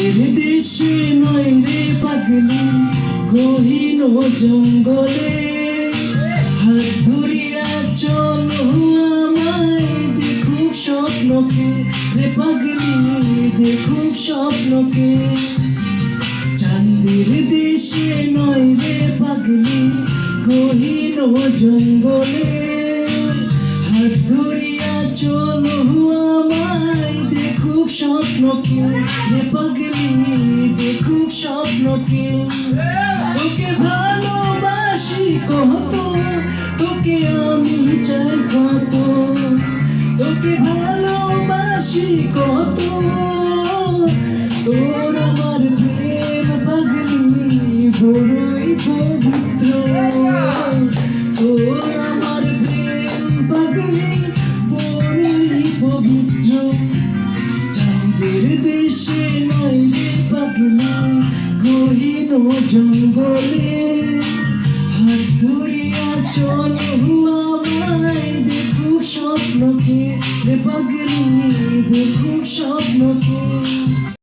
চাঁদের দেশে নয় রে পাগলি গহীন জঙ্গলে হাত ধরিয়া চলো আমায় দেখুক স্বপ্নকে রে পাগলি দেখুক স্বপ্নকে চাঁদের দেশে নয় রে পাগলি গহীন জঙ্গলে হাত ধরিয়া চলো আমায় দেখুক স্বপ্নকে রে পাগলি দেখুক স্বপ্নকে তোকে ভালোবাসি কত তোকে আমি চাই কত তোকে ভালোবাসি কত তোর আমার প্রেম পাগলি বড়ই পবিত্র তোর আমার প্রেম পাগলি বড়ই পবিত্র চাঁদের দেশে নয় রে পাগলি গহীন জঙ্গলে হাত ধরিয়া চলো আমায় দেখুক স্বপ্নকে রে পাগলি দেখুক স্বপ্নকে